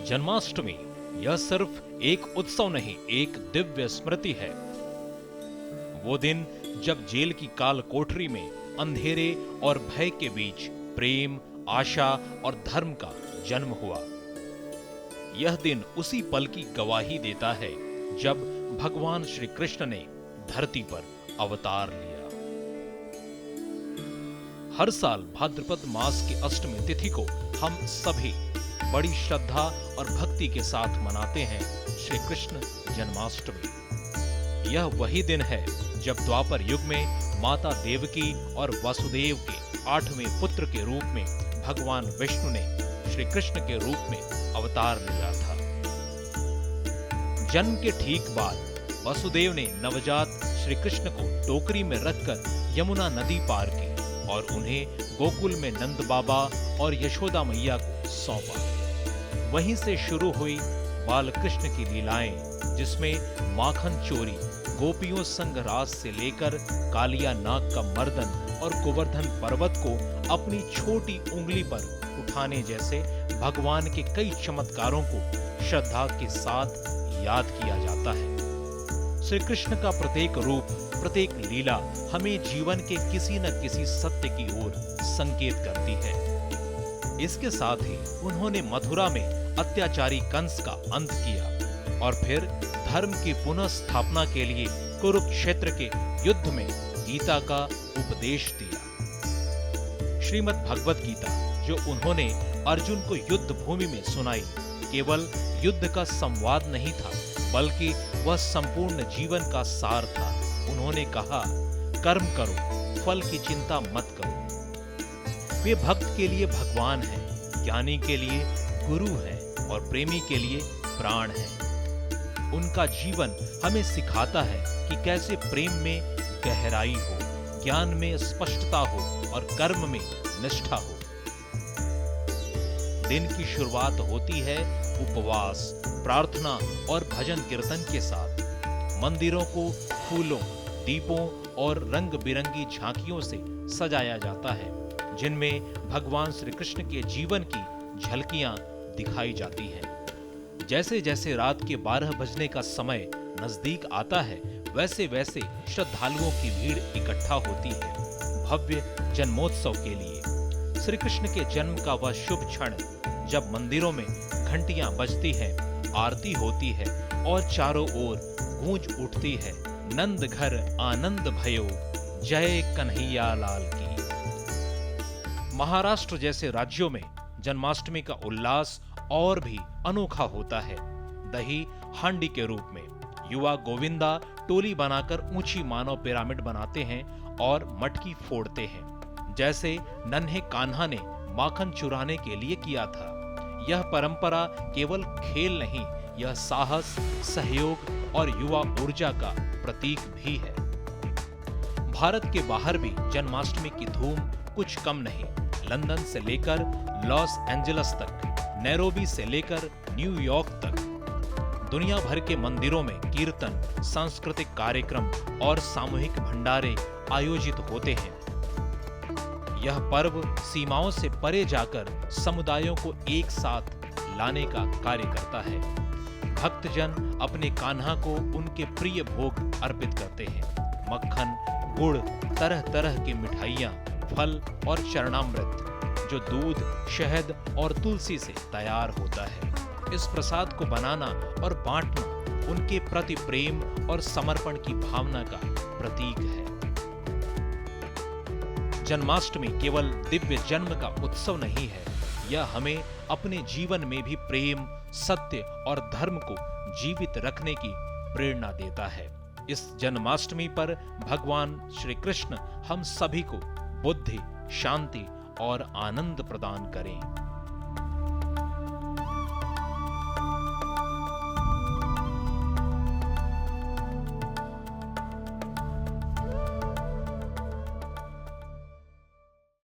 जन्माष्टमी यह सिर्फ एक उत्सव नहीं, एक दिव्य स्मृति है। वो दिन जब जेल की काल कोठरी में अंधेरे और भय के बीच प्रेम, आशा और धर्म का जन्म हुआ। यह दिन उसी पल की गवाही देता है जब भगवान श्री कृष्ण ने धरती पर अवतार लिया। हर साल भाद्रपद मास की अष्टमी तिथि को हम सभी बड़ी श्रद्धा और भक्ति के साथ मनाते हैं श्री कृष्ण जन्माष्टमी। यह वही दिन है जब द्वापर युग में माता देवकी और वासुदेव के 8वें पुत्र के रूप में भगवान विष्णु ने श्री कृष्ण के रूप में अवतार लिया था। जन्म के ठीक बाद वासुदेव ने नवजात श्री कृष्ण को टोकरी में रखकर यमुना नदी पार की और उन्हें गोकुल में नंद बाबा और यशोदा मैया को सौंपा। वहीं से शुरू हुई बाल कृष्ण की लीलाएं, जिसमें माखन चोरी, गोपियों संग रास से लेकर कालिया नाग का मर्दन और गोवर्धन पर्वत को अपनी छोटी उंगली पर उठाने जैसे भगवान के कई चमत्कारों को श्रद्धा के साथ याद किया जाता है। श्री कृष्ण का प्रत्येक रूप, प्रत्येक लीला हमें जीवन के किसी न किसी सत्य की ओर संकेत करती है। इसके साथ ही उन्होंने मथुरा में अत्याचारी कंस का अंत किया और फिर धर्म की पुनः स्थापना के लिए कुरुक्षेत्र के युद्ध में गीता का उपदेश दिया। श्रीमद् भगवत गीता जो उन्होंने अर्जुन को युद्ध भूमि में सुनाई, केवल युद्ध का संवाद नहीं था, बल्कि वह संपूर्ण जीवन का सार था। उन्होंने कहा, कर्म करो, फल की चिंता मत करो। वे भक्त के लिए भगवान हैं, ज्ञानी के लिए गुरु हैं और प्रेमी के लिए प्राण हैं। उनका जीवन हमें सिखाता है कि कैसे प्रेम में गहराई हो, ज्ञान में स्पष्टता हो और कर्म में निष्ठा हो। दिन की शुरुआत होती है उपवास, प्रार्थना और भजन कीर्तन के साथ। मंदिरों को फूलों, दीपों और रंग बिरंगी झांकियों से सजाया जाता है, जिनमें भगवान श्री कृष्ण के जीवन की झलकियां दिखाई जाती हैं। जैसे जैसे रात के 12 बजने का समय नजदीक आता है, वैसे वैसे श्रद्धालुओं की भीड़ इकट्ठा होती है भव्य जन्मोत्सव के लिए। श्री कृष्ण के जन्म का वह शुभ क्षण जब मंदिरों में घंटियां बजती हैं, आरती होती है और चारों ओर गूंज उठती है, नंद घर आनंद भयो, जय कन्हैया लाल की। महाराष्ट्र जैसे राज्यों में जन्माष्टमी का उल्लास और भी अनोखा होता है। दही हांडी के रूप में युवा गोविंदा टोली बनाकर ऊंची मानव पिरामिड बनाते हैं और मटकी फोड़ते हैं, जैसे नन्हे कान्हा ने माखन चुराने के लिए किया था। यह परंपरा केवल खेल नहीं, यह साहस, सहयोग और युवा ऊर्जा का प्रतीक भी है। भारत के बाहर भी जन्माष्टमी की धूम कुछ कम नहीं। लंदन से लेकर लॉस एंजल्स तक, नैरोबी से लेकर न्यूयॉर्क तक, दुनिया भर के मंदिरों में कीर्तन, सांस्कृतिक कार्यक्रम और सामूहिक भंडारे आयोजित होते हैं। यह पर्व सीमाओं से परे जाकर समुदायों को एक साथ लाने का कार्य करता है। भक्तजन अपने कान्हा को उनके प्रिय भोग अर्पित करते हैं। मक्खन, गुड़, तरह तरह की मिठाइयाँ, फल और चरणामृत जो दूध, शहद और तुलसी से तैयार होता है। इस प्रसाद को बनाना और बांटना उनके प्रति प्रेम और समर्पण की भावना का प्रतीक है। जन्माष्टमी केवल दिव्य जन्म का उत्सव नहीं है, यह हमें अपने जीवन में भी प्रेम, सत्य और धर्म को जीवित रखने की प्रेरणा देता है। इस जन्माष्टमी पर भगवान श्री कृष्ण हम सभी को बुद्धि, शांति और आनंद प्रदान करें।